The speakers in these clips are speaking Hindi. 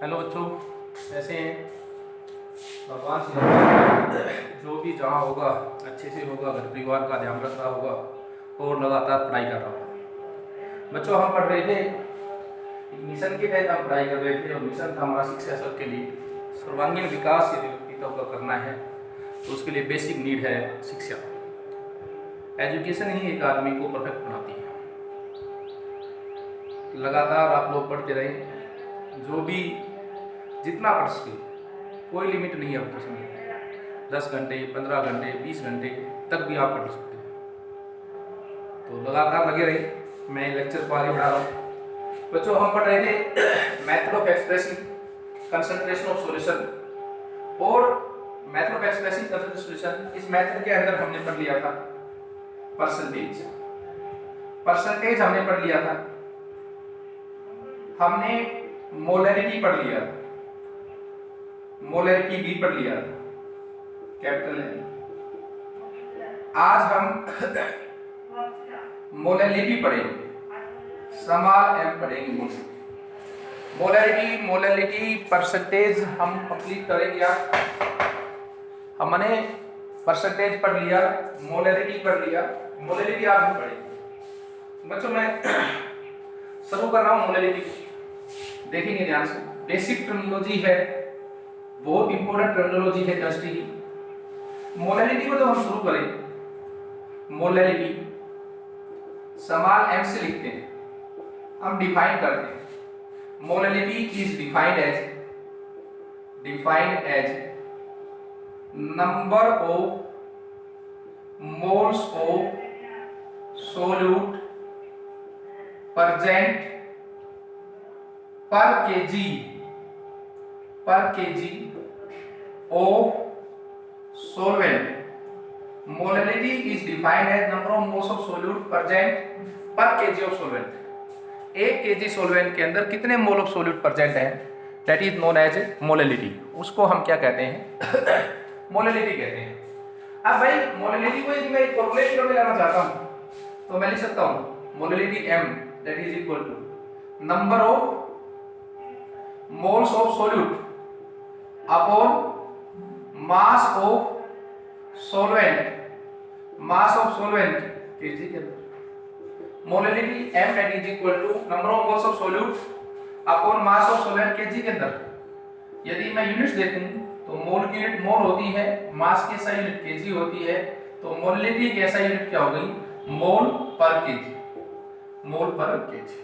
हेलो बच्चों, कैसे हैं? भगवान से जो भी जहाँ होगा अच्छे से होगा, घर परिवार का ध्यान रख रहा होगा और लगातार पढ़ाई कर रहा होगा। बच्चों, हम पढ़ रहे थे, मिशन के तहत हम पढ़ाई कर रहे थे और मिशन था हमारा शिक्षा सबके लिए सर्वांगीण विकास यदि व्यक्तित्व का करना है तो उसके लिए बेसिक नीड है शिक्षा। एजुकेशन ही एक आदमी को परफेक्ट बनाती है। लगातार आप लोग पढ़ते रहें, जो भी जितना पढ़ सके, कोई लिमिट नहीं है आपके समय। 10 घंटे, 15 घंटे, 20 घंटे तक भी आप पढ़ सकते हैं। तो लगातार लगे रहिए। मैं लेक्चर को आगे बढ़ा रहा हूँ। बच्चों, हम पढ़ रहे थे method of expressing concentration of solution और method of expressing concentration solution. इस मेथड के अंदर हमने पढ़ लिया था परसेंटेज हमने पढ़ लिया था, हमने मोलैरिटी पढ़ लिया, मोलैरिटी भी पढ़ लिया, कैपिटल एम। आज हम मोलैलिटी पढ़ेंगे, स्मॉल एम पढ़ेंगे। मोलैलिटी परसेंटेज हम कंप्लीट करेंगे। हमने परसेंटेज पढ़ लिया, मोलैलिटी पढ़ लिया, मोलैलिटी आज हम पढ़ेंगे। बच्चों, मैं शुरू कर रहा हूँ मोलैलिटी। देखेंगे ध्यान से, बेसिक टर्मिनोलॉजी है, बहुत इंपॉर्टेंट टर्मिनोलॉजी है केमिस्ट्री की। मोलैलिटी को जब हम शुरू करें, मोलैलिटी स्मॉल एम से लिखते हैं, हम डिफाइन करते हैं। Molality is defined as number of moles of solute present per kg of solvent. Molality is defined as number of moles of solute present per kg of solvent. 1 kg solvent के अंदर कितने मोल ऑफ सोल्यूट प्रेजेंट है, that is known as molality. उसको हम क्या कहते हैं? मोलैलिटी कहते हैं। अब भाई, मोलैलिटी को यदि मैं एक फॉर्मूले में लाना चाहता हूं तो मैं लिख सकता हूं molality m that is equal to number of moles of solute upon mass of solvent, mass of solvent kg के अंदर। Molality m that is equal to number of moles of solute upon mass of solvent kg के अंदर। यदि मैं यूनिट्स देखूं तो मोल की यूनिट मोल होती है, मास की SI यूनिट केजी होती है, तो मोलैलिटी की SI यूनिट क्या हो गई? मोल पर केजी, मोल पर केजी।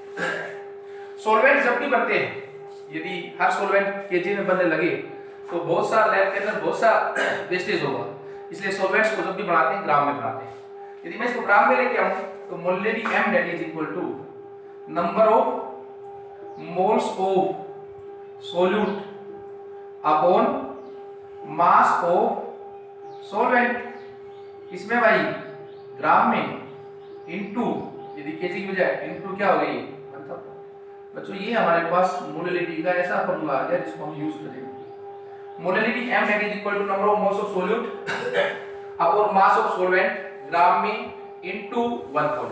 सॉल्वेंट जब भी बनते हैं, यदि हर सॉल्वेंट केजी में बनने लगे तो बहुत सारा लैब के अंदर बहुत सा वेस्टेज होगा, इसलिए सॉल्वेंट्स को जब भी बनाते हैं ग्राम में बनाते हैं। यदि मैं इसको ग्राम में लेके आऊं तो molality m that is equal to number of moles of solute upon mass of solvent. इसमें भाई ग्राम में इनटू, यदि केजी की बजाय इनटू क्या हो गई? बच्चों, ये हमारे पास मोलैलिटी का ऐसा फॉर्मूला आ गया जिसको हम यूज करेंगे। Molality m that is equal to number of moles of solute upon mass of solvent gram में इनटू 1000।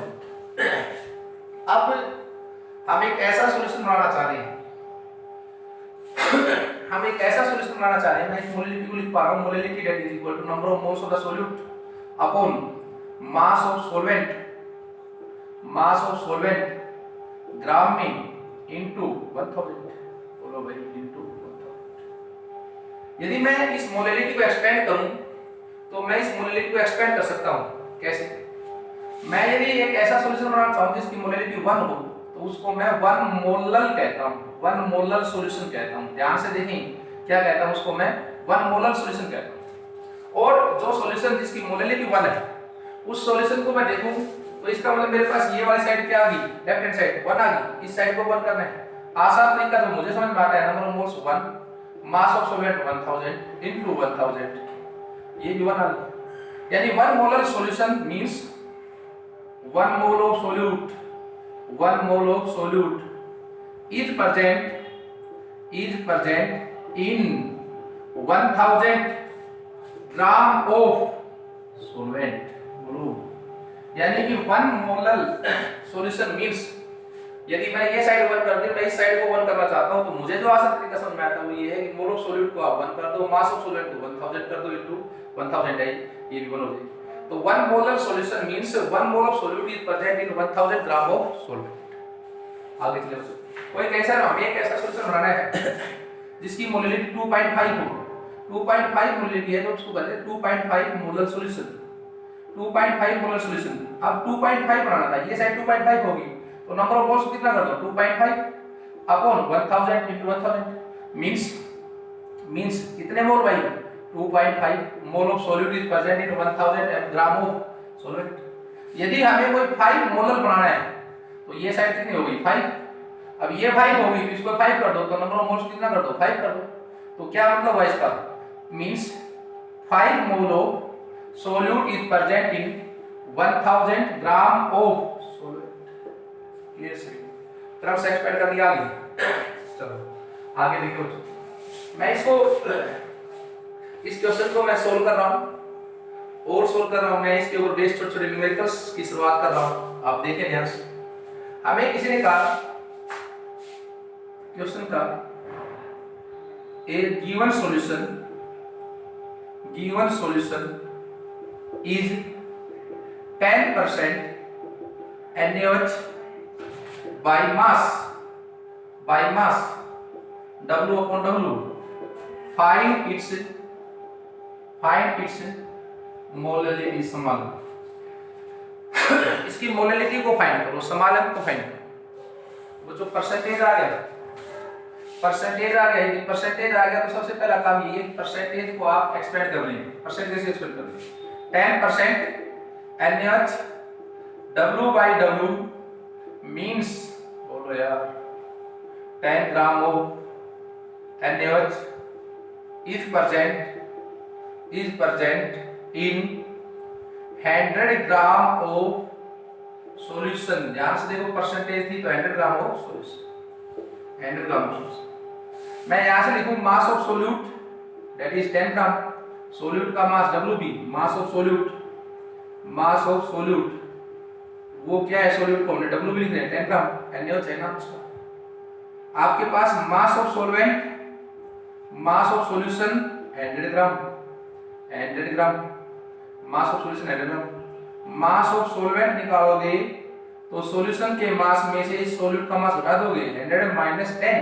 अब हम एक ऐसा सॉल्यूशन बनाना चाह रहे हैं, मैं इस मोलैलिटी को लिख पा रहा हूं, molality that is equal to number of moles of the solute upon mass of solvent gram में इनटू 1000। बोलो भाई, इनटू 1000। यदि मैं इस मोलैलिटी को एक्सपेंड करूं तो मैं इस मोलैलिटी को एक्सपेंड कर सकता हूं। कैसे? मैं यदि एक ऐसा सॉल्यूशन बनाना चाहूं जिसकी मोलैलिटी 1 हो तो उसको मैं 1 मोलल कहता हूं, 1 मोलल सॉल्यूशन कहता हूं। ध्यान से देखें, क्या कहता हूं उसको मैं? 1 मोलल सॉल्यूशन कहता हूं। और जो सॉल्यूशन जिसकी मोलैलिटी 1 है, उस सॉल्यूशन को मैं देखूं तो इसका मतलब मेरे पास ये वाली साइड क्या आ गई? लेफ्ट हैंड साइड 1 आ गई। इस साइड को 1 करना है। आसान तरीका जो मुझे समझ में आता है, number of moles 1, mass of solvent 1000 into 1000, ये भी 1 आ गई। यानी 1 molar solution means 1 mole of solute, 1 mole of solute is present in 1000 gram of solvent. यानी कि 1 मोलल सॉल्यूशन मींस यदि मैं ये साइड 1 कर दी, मैं इस साइड को 1 करना चाहता हूं, तो मुझे जो आसान तरीका समझ में आता है वो ये है कि मोल ऑफ सॉल्यूट को आप 1 कर दो, मास ऑफ सॉल्वेंट को 1000 कर दो इनटू 1000 है, ये भी 1 हो जाएगी। तो 1 molar solution means 1 mole of solute is present in 1000 gram of solvent. आगे चलिए, कोई कैसा हमें एक ऐसा सॉल्यूशन बनाना है जिसकी मोलरिटी 2.5 हो, 2.5 मोलरिटी है, तो उसको कहते हैं 2.5 मोलर सॉल्यूशन, 2.5 मोलर सॉल्यूशन। अब 2.5 बनाना था, ये साइड 2.5 होगी, तो नंबर ऑफ मोल्स कितना कर दो, 2.5 अपॉन 1000 into 1000 मींस कितने मोल भाई, 2.5 mole of solute is present in 1000 gram of solvent. यदि हमें कोई 5 मोलर बनाना है, तो ये साइड कितनी हो गई 5, अब ये 5 होगी, तो इसको 5 कर दो, तो नंबर ऑफ मोल्स कितना कर दो 5 कर दो। तो क्या मतलब है इसका, means 5 mole of solute is present in 1000 gram of solvent. Clear से तरफ से एक्सपेंड कर दिया आगे। चलो आगे देखो, मैं इसको इस क्वेश्चन को मैं सोल्व कर रहा हूं और सोल्व कर रहा हूं, मैं इसके ऊपर बेस्ड छोटे छोटे न्यूमेरिकल्स की शुरुआत कर रहा हूं, आप देखें ध्यान से। हमें किसी ने कहा क्वेश्चन का a given solution is 10% NaOH by mass W upon W, find its molarity समालन। इसकी मोलरिटी को फाइंड करो, समालन को फाइंड करो। वो जो परसेंटेज आ गया, यदि परसेंटेज आ गया तो सबसे पहला काम ये परसेंटेज को आप एक्सपेंड कर लेंगे। परसेंटेज से एक्सपेंड कर लेंगे, 10% NaOH W by W means, बोलो यार, 10 gram of NaOH is present in 100 gram of solution. ध्यान से देखो, परसेंटेज थी तो 100 gram of solution, 100 gram of solution. मैं यहां से लिखूं mass of solute that is 10 gram, solute का मास WB, मास ऑफ सॉल्यूट वो क्या है, सॉल्यूट को हमने WB लिख रहे हैं, 10 ग्राम, NaOH है ना उसका। आपके पास mass of solvent, mass of solution 100 gram, mass of solution 100 gram. Mass of solvent निकालोगे तो सॉल्यूशन के मास में से सॉल्यूट का मास घटा दोगे, 100 minus 10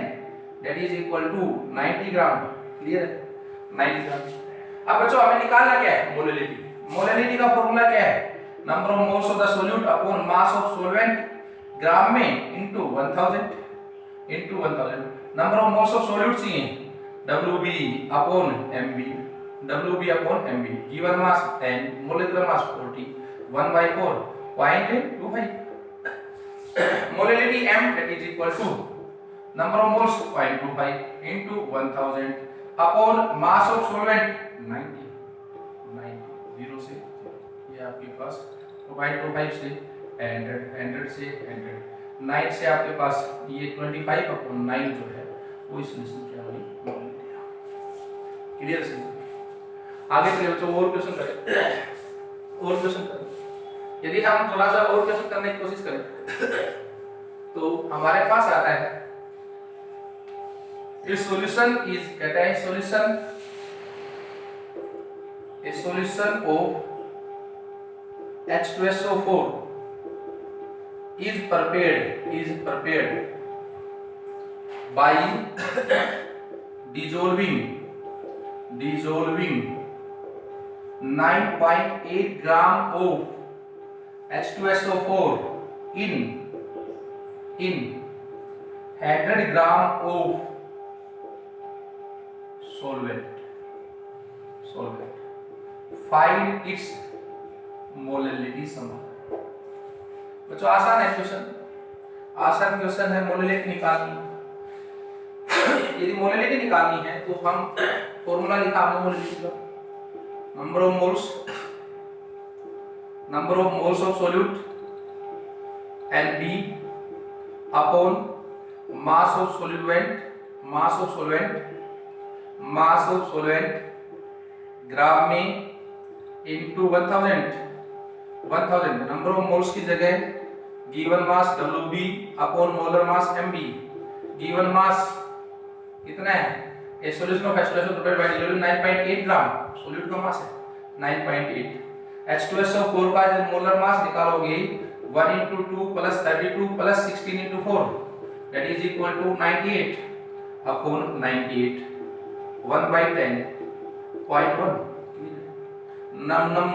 that is equal to 90 gram. Clear है, 90 ग्राम। अब बच्चों हमें निकालना क्या है, मोलरिटी का फॉर्मूला क्या है, number of moles of the solute upon mass of solvent gram में into 1000 number of moles of solute चाहिए, WB अपॉन MB, given mass 10, molecular mass 40, 1/4 0.25, molarity M that is equal to number of moles 0.25 into 1000 upon mass of solvent 90 0 से, ये आपके पास 0.25 से 100 से 100, 9 से आपके पास ये 25 अपॉन 9 जो है वो इस सॉल्यूशन क्या होगी। क्लियर से आगे चलिए बच्चों, और क्वेश्चन करें। यदि हम थोड़ा सा और क्वेश्चन करने की कोशिश करें तो हमारे पास आता है इस सॉल्यूशन इज, कहता है solution of H2SO4 is prepared by dissolving 9.8 gram of H2SO4 in 100 gram of solvent. Find its molarity समान। बच्चों आसान है क्वेश्चन है, मोलरिटी निकालनी। यदि मोलरिटी निकालनी है तो हम फॉर्मूला लिखा हमने मोलरिटी का, number of moles of solute NB upon mass of solvent gram में इनटू 1000 नंबर ऑफ मोल्स की जगह given mass Wb upon molar mass Mb। Given mass कितना है? A solution of H2SO prepared by delivery 9.8 gram, solute का मास है 9.8। H2SO4 का जो मोलर मास निकालोगे 1 into 2 plus 32 plus 16 into 4 that is equal to 98 upon 98 1 by 10 0.1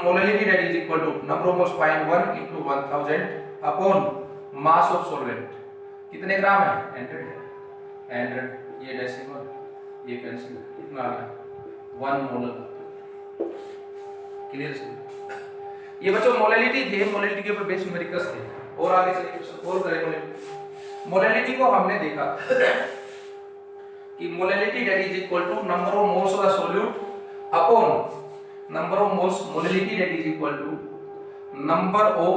molality that is equal to number of moles 0.1 into 1000 upon mass of solvent कितने ग्राम है? 100 ये डेसिमल ये कैंसिल कितना आ गया 1 मोलर। क्लियर? ये बच्चों मोलैलिटी थे, मोलैलिटी के ऊपर बेस्ड न्यूमेरिकल्स थे। और आगे चलिए क्वेश्चन और करें। मोलैलिटी को हमने देखा कि molality that is equal to number of moles of the solute upon number of moles, molality that is equal to number of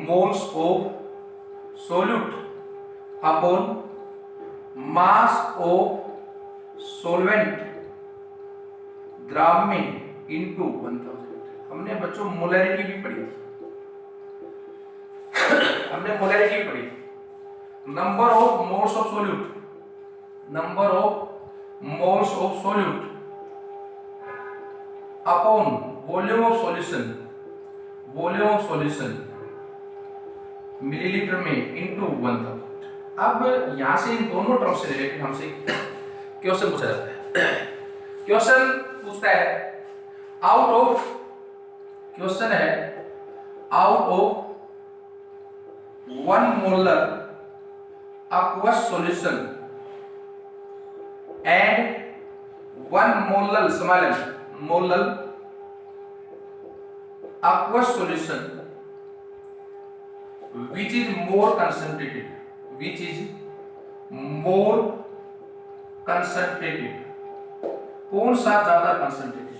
moles of solute upon mass of solvent gram में इनटू 1000। हमने बच्चों मोलैरिटी भी पढ़ी थी, हमने मोलैरिटी भी पढ़ी थी। Number of moles of solute, number of moles of solute upon volume of solution, volume of solution millilitre में इनटू 1000। अब यहां से इन दोनों टर्म से रिलेटेड हमसे क्वेश्चन पूछा जाता है। क्वेश्चन पूछता है आउट ऑफ, क्वेश्चन है out of 1 molar aqueous solution and 1 molar small molar aqueous solution which is more concentrated, which is more concentrated, कौन सा ज्यादा कंसंट्रेटेड?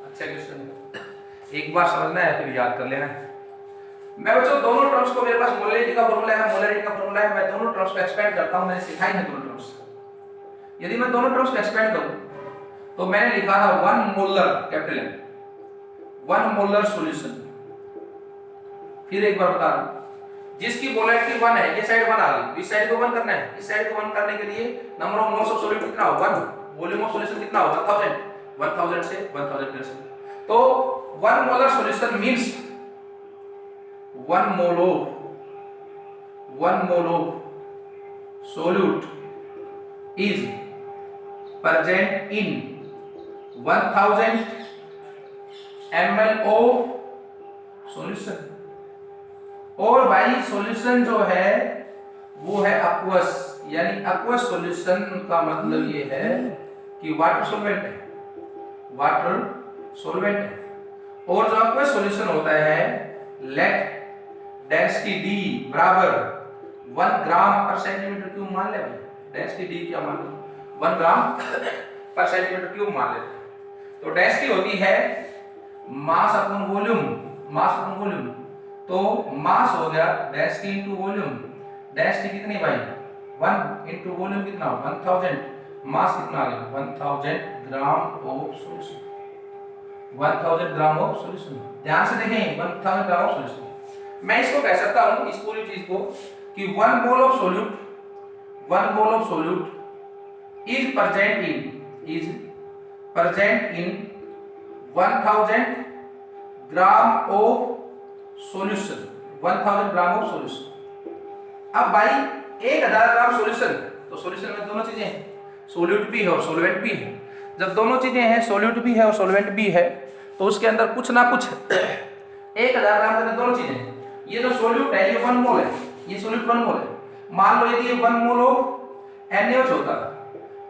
अच्छा क्वेश्चन है, एक बार समझना है फिर याद कर लेना है। मैं बच्चों दोनों टर्म्स को, मेरे पास मोलैरिटी का फॉर्मूला है, मोलैरिटी का फॉर्मूला है, मैं दोनों टर्म्स को एक्सपेंड करता हूं, मैंने सिखाई है दोनों टर्म्स। यदि मैं दोनों टर्म्स को एक्सपेंड करूं तो मैंने लिखा था 1 molar capital M, 1 molar solution. फिर एक बार बता रहा हूं, जिसकी मोलैरिटी 1 है, ये साइड 1 आ गई, इस साइड को 1 करना है, इस साइड को 1 करने के लिए number of moles of solute कितना हो 1, वॉल्यूम ऑफ सॉल्यूशन कितना हो 1000, 1000 से 1000 कैंसिल। तो 1 molar solution means 1 mole of solute is present in 1000 ml of solution। और भाई सॉल्यूशन जो है वो है aqueous, यानी aqueous सॉल्यूशन का मतलब ये है कि वाटर सॉल्वेंट है, वाटर सॉल्वेंट है। और जो aqueous सॉल्यूशन होता है लेट डेंसिटी D बराबर 1 ग्राम पर सेंटीमीटर क्यूब मान ले भाई, डेंसिटी D क्या मान लो 1 ग्राम पर सेंटीमीटर क्यूब मान ले। तो डेंसिटी होती है mass upon volume, mass upon volume. तो मास हो गया डेंसिटी इनटू वॉल्यूम, डेंसिटी कितनी भाई 1 इनटू वॉल्यूम कितना 1000, मास कितना आ गया 1000 gram of solution, 1000 gram of solution. ध्यान से देखें 1000 ग्राम ऑफ सॉल्यूशन। मैं इसको कह सकता हूं इस पूरी चीज को कि 1 mole of solute, 1 mole of solute is present in 1000 gram of solution, 1000 gram of solution. अब भाई 1000 ग्राम सॉल्यूशन, तो सॉल्यूशन में दोनों चीजें हैं, सॉल्यूट भी है और सॉल्वेंट भी है। जब दोनों चीजें हैं, सॉल्यूट भी है और सॉल्वेंट भी है, तो उसके अंदर कुछ ना कुछ 1000 ग्राम के अंदर दोनों चीजें हैं। ये जो सॉल्यूट है ये 1 मोल है, ये सॉल्यूट 1 मोल है। मान लो यदि ये 1 मोल ऑफ NaOH होता,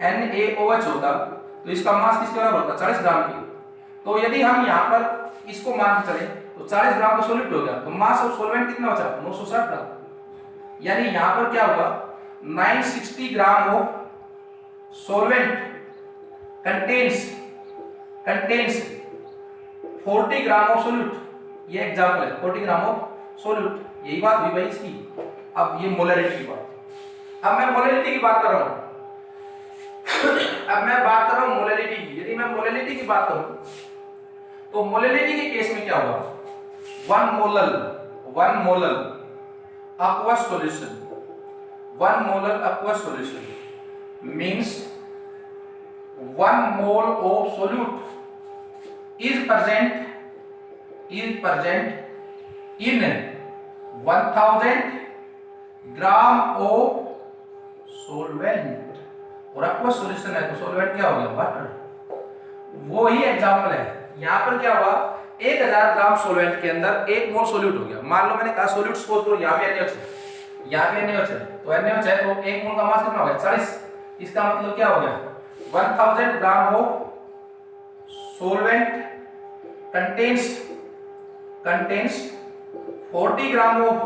NaOH होता, तो इसका मास किसके बराबर होता 40 ग्राम की। तो यदि हम यहाँ पर इसको मान के चले तो 40 ग्राम का सॉल्यूट हो गया, तो मास ऑफ सॉल्वेंट कितना बचा 960 ग्राम। यानी यहाँ पर क्या होगा 960 gram of solvent contains 40 gram of solute. ये एग्जांपल है 40 ग्राम ऑफ सॉल्यूट, यही बात हुई भाई इसकी। अब ये मोलैरिटी की बात, अब मैं मोलैरिटी की बात कर रहा हूं, अब मैं बात कर रहा हूं मोलैरिटी की। यदि मैं मोलैरिटी की बात करूं तो मोलैरिटी के केस में क्या होगा 1 molar aqueous solution, 1 molar aqueous solution means 1 mole of solute is present in 1000 gram of solvent. और aqueous solution है तो सोलवेंट क्या हो गया? वाटर। वो ही एग्जांपल है। यहाँ पर क्या हुआ, 1000 ग्राम सोलवेंट के अंदर 1 मोल सोल्यूट हो गया। मान लो मैंने कहा सोल्यूट सपोज करो यहाँ पे NaOH है, यहाँ पे NaOH है, तो NaOH है तो 1 मोल का मास कितना हो गया? 40। इसका मतलब क्या हो गया? 1000 gram of solvent contains 40 gram of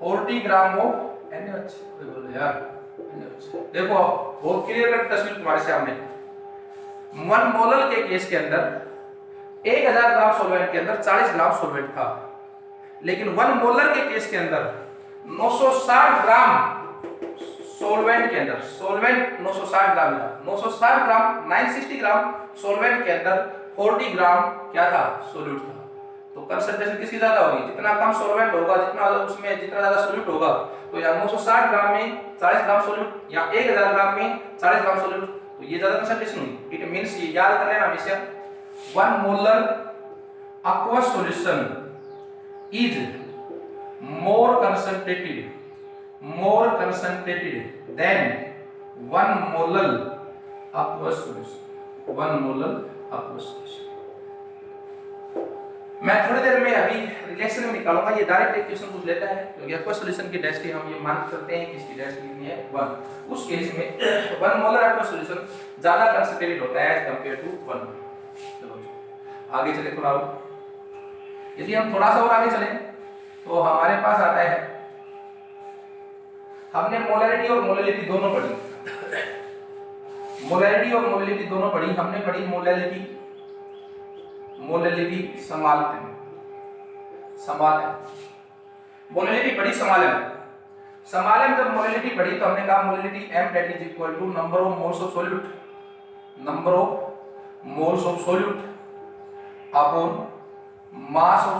NaOH। बोलो यार NaOH। देखो बहुत क्लियर कट तस्वीर तुम्हारे सामने। 1 मोलर के केस के अंदर 1000 ग्राम सोलवेंट के अंदर 40 ग्राम सोलवेंट था, लेकिन 1 मोलर के केस के अंदर 960 ग्राम सोलवेंट के अंदर, सोलवेंट 960 ग्राम था, 960 ग्राम 960 ग्राम सोलवेंट के अंदर 40 ग्राम क्या था? सोल्यूट था। तो कंसंट्रेशन किसकी ज्यादा होगी? जितना कम सोलवेंट होगा, जितना ज्यादा सोल्यूट होगा। तो यहाँ 960 ग्राम में 40 ग्राम सोल्यूट, या 1000 ग्राम में 40 ग्राम सोल्यूट, तो ये ज्यादा कंसंट्रेशन हुई। इट मींस ये याद कर लेना हमेशा, 1 molar aqueous solution is more concentrated than 1 molar aqueous solution। 1 molar aqueous solution। मैं थोड़ी देर में अभी रिलेशन में निकालूंगा, ये डायरेक्ट इक्वेशन पूछ लेता है, क्योंकि aqueous solution की डेंसिटी हम ये मान करते हैं कि इसकी डेंसिटी कितनी है? 1। उस केस में 1 मोलर aqueous solution ज्यादा कंसंट्रेटेड होता है एज कंपेयर टू 1 मोलर। चलो आगे चले थोड़ा और। यदि हम थोड़ा सा और आगे चलें तो हमारे पास आता है, हमने मोलैरिटी और मोलैलिटी दोनों पढ़ी। मोलैरिटी और मोलैलिटी दोनों पढ़ी। हमने पढ़ी मोलैलिटी समालन। मोलैलिटी पढ़ी समालन जब मोलैलिटी पढ़ी तो हमने कहा molality M that is equal to number of moles of solute upon mass of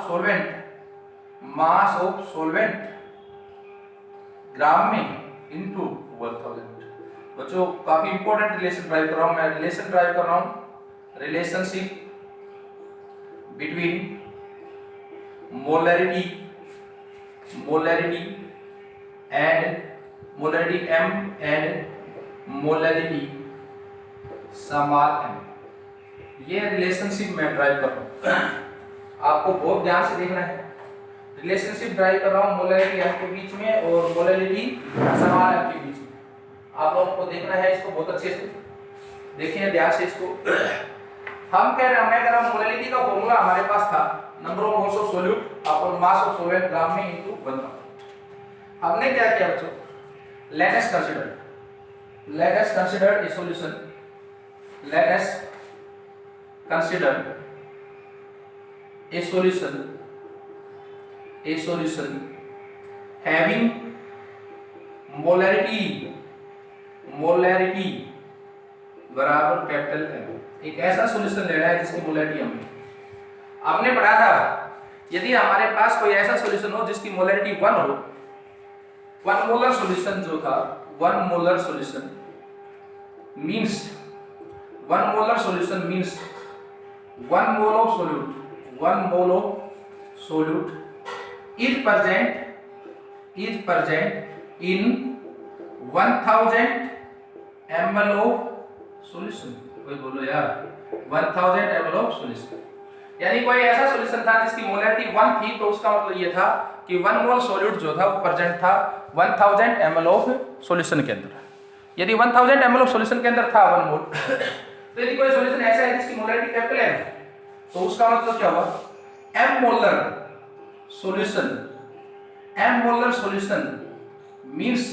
solvent ग्राम में into 1000। बच्चों काफी इंपॉर्टेंट रिलेशन ड्राइव कर रहा हूं मैं, relationship between molarity M and molarity समाल M। ये रिलेशनशिप मैं ड्राइव कर रहा हूं, आपको बहुत ध्यान से देखना है। रिलेशनशिप ड्राइव कर रहा हूं मोलैरिटी M के बीच में और मोलैरिटी समाल M के बीच में। आप लोगों को देखना है इसको बहुत अच्छे से, देखिए ध्यान से इसको। हम कह रहे हैं, मैं कह रहा हूं मोलैलिटी का फॉर्मूला हमारे पास था number of moles of solute upon mass of solvent gram में इनटू 1000। हमने क्या किया बच्चों? Let us consider a solution. Let us consider a solution having molarity बराबर कैपिटल M। एक ऐसा सॉल्यूशन लेना है जिसकी मोलैरिटी M है। आपने पढ़ा था यदि हमारे पास कोई ऐसा सॉल्यूशन हो जिसकी मोलैरिटी 1 हो, 1 मोलर सॉल्यूशन जो था, 1 molar solution means 1 molar solution means 1 mole of solute is present in 1000 ml of solution। कोई बोलो यार 1000 ml of solution, यानी कोई ऐसा सॉल्यूशन था जिसकी मोलैरिटी 1 थी, तो उसका मतलब ये था कि 1 मोल सोल्यूट जो था वो प्रेजेंट था 1000 ml ऑफ सॉल्यूशन के अंदर। यदि 1000 ml ऑफ सॉल्यूशन के अंदर था 1 मोल, तो यदि कोई सॉल्यूशन ऐसा है जिसकी मोलैरिटी कैपिटल M, तो उसका मतलब क्या हुआ? M molar solution means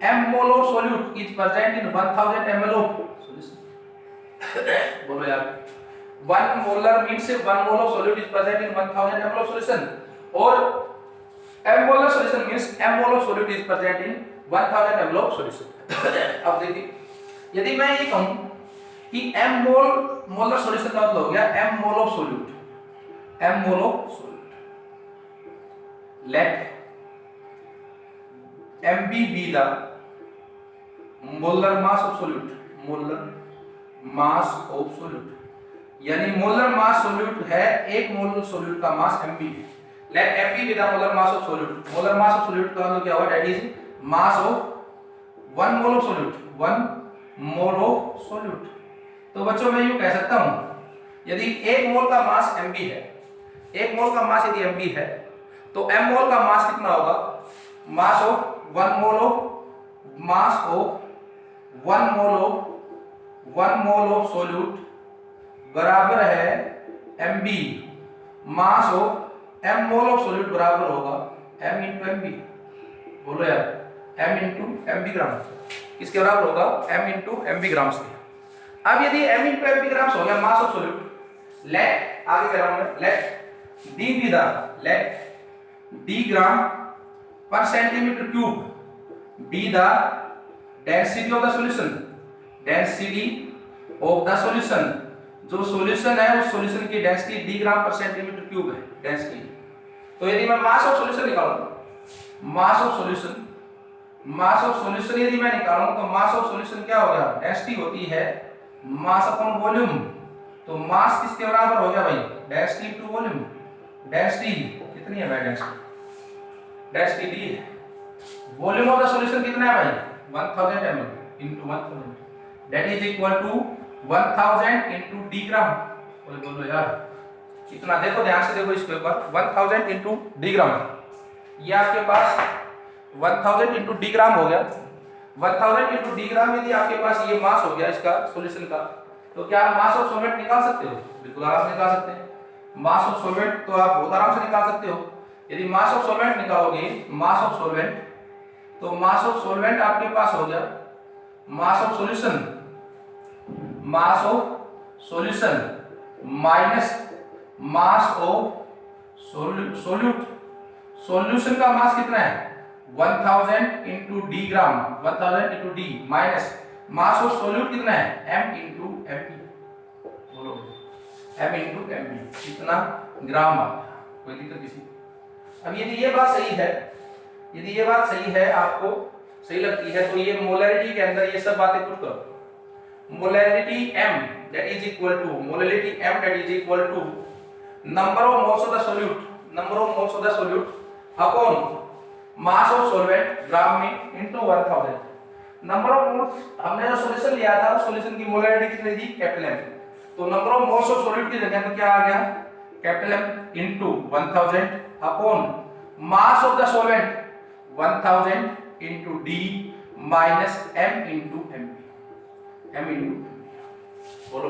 M mole of solute is present in 1000 ml of solution। बोलो यार 1 molar means 1 mole of solute is present in 1000 ml of solution, और M molar solution means M mole of solute is present in 1000 ml of solution। अब देखिए, यदि मैं ये कहूं कि M molar solution का मतलब हो गया M mole of solute। let MB be the molar mass of solute, molar mass of solute, यानी मोलर मास सोल्यूट है, एक मोल सोल्यूट का मास mb है। Let mb be the molar mass of solute, molar mass of solute का मतलब क्या हुआ, that is mass of 1 mole of solute, 1 mole of solute. तो बच्चों मैं यूं कह सकता हूं, यदि एक मोल का मास mb है, एक मोल का मास यदि mb है, तो m मोल का मास कितना होगा, मास of 1 mole of mass of 1 mole of solute बराबर है mb, mass of m mole of solute बराबर होगा m इंटू mb। बोलो यार, m इंटू mb ग्राम, किसके बराबर होगा, m इंटू mb ग्राम्स के। अब यदि m इंटू mb ग्राम्स हो गया मास ऑफ सोल्यूट, लेट आगे कह रहा हूं मैं, लेट d ग्राम पर centimetre cube be the density of the solution, density of the solution, जो सॉल्यूशन है उस सॉल्यूशन की डेंसिटी d ग्राम पर सेंटीमीटर क्यूब है डेंसिटी। तो यदि मैं मास ऑफ सॉल्यूशन निकालूं, मास ऑफ सॉल्यूशन यदि मैं निकालूं तो मास ऑफ सॉल्यूशन क्या हो गया, डेंसिटी होती है मास अपॉन वॉल्यूम। तो मास किसके बराबर हो गया भाई, डेंसिटी इनटू वॉल्यूम। डेंसिटी कितनी है भाई, डेंसिटी d है। वॉल्यूम ऑफ द सॉल्यूशन कितना है भाई, 1000 ml into 1000, that is equal to 1000 into d gram. बोलो यार कितना, देखो ध्यान से देखो इसको एक बार, 1000 इनटू d ग्राम, ये आपके पास 1000 इनटू d ग्राम हो गया। 1000 इनटू d ग्राम यदि आपके पास ये मास हो गया इसका सॉल्यूशन का, तो क्या आप मास ऑफ सॉल्वेंट निकाल सकते हो, बिल्कुल आराम से निकाल सकते हैं। मास ऑफ सॉल्वेंट तो आप बहुत आराम से निकाल सकते हो। यदि मास ऑफ सॉल्वेंट निकालोगे, मास ऑफ सॉल्वेंट, तो मास ऑफ सॉल्वेंट आपके पास हो गया मास of solution minus mass of solute. Solution का मास कितना है, 1000 into d gram, 1000 into d minus mass of solute कितना है, m इनटू mp। बोलो m इनटू mp, कितना ग्राम आ गया, कोई दिक्कत किसी। अब यदि ये बात सही है, यदि ये बात सही है, आपको सही लगती है, तो ये मोलैरिटी के अंदर ये सब बातें पुट करो। Molarity m that is equal to, molarity m that is equal to number of moles of the solute, number of moles of the solute upon mass of solvent gram में इनटू 1000। नंबर ऑफ मोल्स, हमने जो सॉल्यूशन लिया था उस सॉल्यूशन की मोलैरिटी कितनी थी, कैपिटल M। तो number of moles of solute की जगह तो क्या आ गया, capital M into 1000 upon mass of the solvent 1000 into d minus m into mp, m into बोलो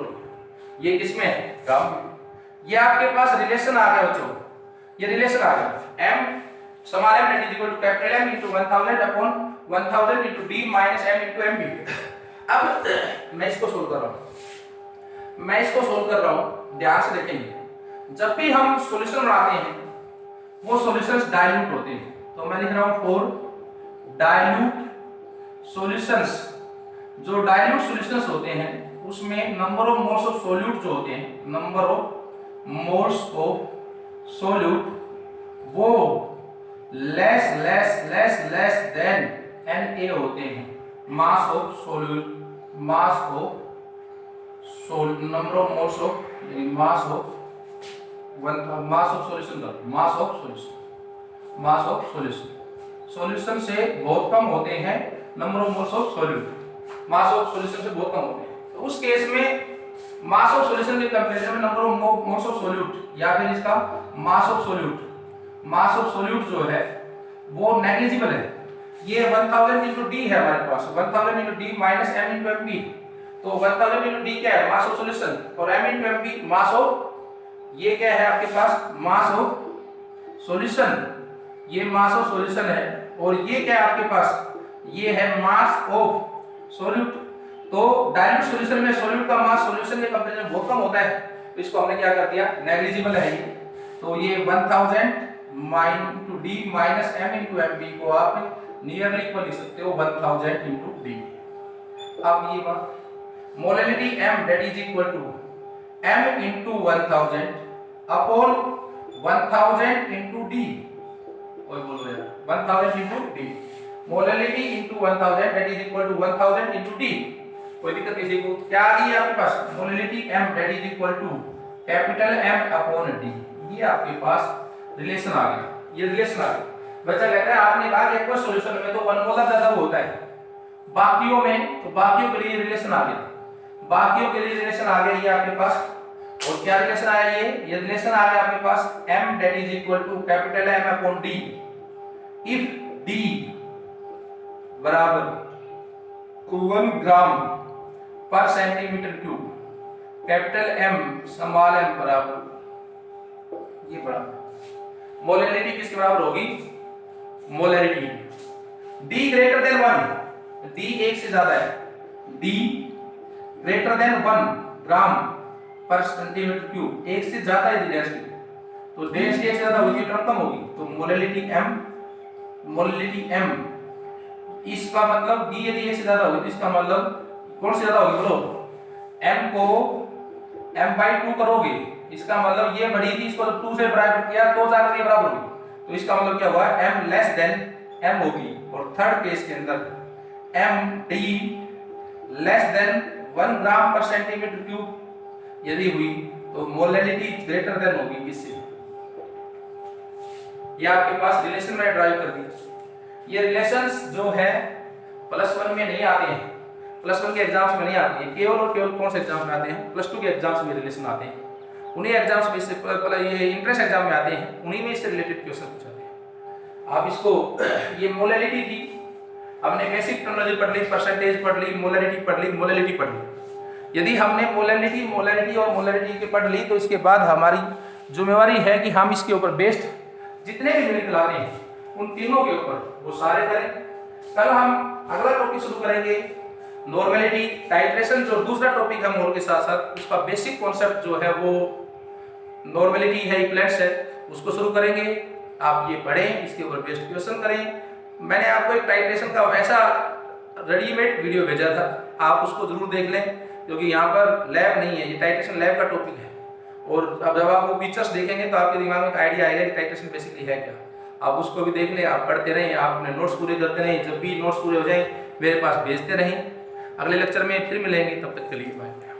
ये किसमें है, ग्राम में। ये आपके पास रिलेशन आ गया बच्चों, ये रिलेशन आ गया m समान m that is equal to capital M into 1000 upon 1000 into d minus m into mp। अब मैं इसको सोल्व कर रहा हूं, ध्यान से देखेंगे। जब भी हम सॉल्यूशन बनाते हैं वो सॉल्यूशंस डाइल्यूट होते हैं, तो मैं लिख रहा हूं फॉर डाइल्यूट सॉल्यूशंस। जो डाइल्यूट सॉल्यूशंस होते हैं उसमें number of moles of solute जो होते हैं, number of moles of solute वो लेस देन Na होते हैं। मास of solute, mass of number of moles of, mass of solution का मास ऑफ सॉल्यूशन से बहुत कम होते हैं number of moles of solute, mass of solution से बहुत कम होते हैं। तो उस केस में मास ऑफ सॉल्यूशन के कंपैरिजन में number of moles of solute या फिर इसका मास ऑफ सोल्यूट जो है वो नेग्लिजिबल है। ये 1000 into d है हमारे पास, 1000 into d minus m into mp। तो 1000 into d क्या है, मास ऑफ सॉल्यूशन, और m into mp mass of, ये क्या है आपके पास, मास ऑफ सॉल्यूशन, ये मास ऑफ सॉल्यूशन है। और ये क्या है आपके पास, ये है मास ऑफ सोल्यूट। तो डाइल्यूट सॉल्यूशन में सोल्यूट का मास सॉल्यूशन के कंपैरिजन बहुत कम होता है, तो इसको हमने क्या कर दिया, नेग्लिजिबल है ये। तो ये 1000 into d minus m into mp को आप नियरली इक्वल लिख सकते हो 1000 into d। अब ये बात molarity m that is equal to m into 1000 upon 1000 into d। कोई बोल रहा है 1000 into d। Molality into 1000 that is equal to 1000 into T. कोई दिक्कत किसी को? क्या आ गई आपके पास? Molality m that is equal to capital M upon D. ये आपके पास रिलेशन आ गया, ये रिलेशन आ गया। बच्चा कहता है आपने कहा कि एक सॉल्यूशन में तो 1 मोलर ज्यादा होता है, बाकियों में तो बाकियों के लिए रिलेशन आ गया, बाकियों के लिए रिलेशन आ गया ये आपके पास। और क्या रिलेशन आया? ये रिलेशन आ गया आपके पास m that is equal to capital M upon d if d बराबर 1 ग्राम पर centimetre cube, capital M small m बराबर ये बराबर मोलैलिटी किसके बराबर होगी? Molality d greater than 1, d 1 से ज्यादा है, d ग्रेटर देन 1 ग्राम पर सेंटीमीटर क्यूब, 1 से ज्यादा है डेंसिटी, तो डेंसिटी 1 से ज्यादा होगी, टर्म कम होगी, तो मोलैलिटी m इसका मतलब d यदि 1 से ज्यादा होगी तो इसका मतलब कौन से ज्यादा होगी बोलो? m को m/2 करोगे, इसका मतलब ये बढ़ी थी, इसको 2 से बराबर किया तो जाकर ये बराबर होगी, तो इसका मतलब क्या हुआ? m लेस देन m होगी। और थर्ड केस के अंदर md लेस देन 1 ग्राम पर सेंटीमीटर क्यूब यदि हुई तो मोलैलिटी ग्रेटर देन होगी किससे? ये आपके पास रिलेशन मैंने ड्राइव कर दिया। ये रिलेशंस जो है +1 में नहीं आते हैं, +1 के एग्जाम्स में नहीं आते हैं, केवल और केवल कौन से एग्जाम में आते हैं? +2 के एग्जाम्स में रिलेशन आते हैं, उन्हीं एग्जाम्स में इससे ये इंट्रेंस एग्जाम में आते हैं, उन्हीं में इससे रिलेटेड क्वेश्चन पूछाते हैं। आप इसको ये मोलैलिटी थी, हमने बेसिक टर्मिनोलॉजी पढ़ ली, परसेंटेज पढ़ ली, मोलैलिटी पढ़ ली, मोलैलिटी पढ़ ली। यदि हमने मोलैलिटी और मोलैलिटी के पढ़ ली तो इसके बाद हमारी जिम्मेवारी है कि हम इसके ऊपर बेस्ड जितने भी न्यूमेरिकल आते हैं उन तीनों के ऊपर वो सारे करें। कल हम अगला टॉपिक शुरू करेंगे नॉर्मेलिटी, टाइट्रेशन, जो दूसरा टॉपिक है मोल के साथ साथ उसका बेसिक कॉन्सेप्ट जो है वो नॉर्मेलिटी है, इक्विवेलेंस है, उसको शुरू करेंगे। आप ये पढ़ें, इसके ऊपर बेस्ड क्वेश्चन करें। मैंने आपको एक टाइट्रेशन का वैसा रेडीमेड वीडियो भेजा था, आप उसको जरूर देख लें, क्योंकि यहाँ पर लैब नहीं है, ये टाइट्रेशन लैब का टॉपिक है। और अब जब आप वो पिक्चर्स देखेंगे तो आपके दिमाग में एक आइडिया आएगा कि टाइट्रेशन बेसिकली है क्या। आप उसको भी देख लें, आप पढ़ते रहें, आप अपने नोट्स पूरे करते रहें, जब भी नोट्स पूरे हो जाएं मेरे पास भेजते रहें। अगले लेक्चर में फिर मिलेंगे, तब तक के लिए बाय।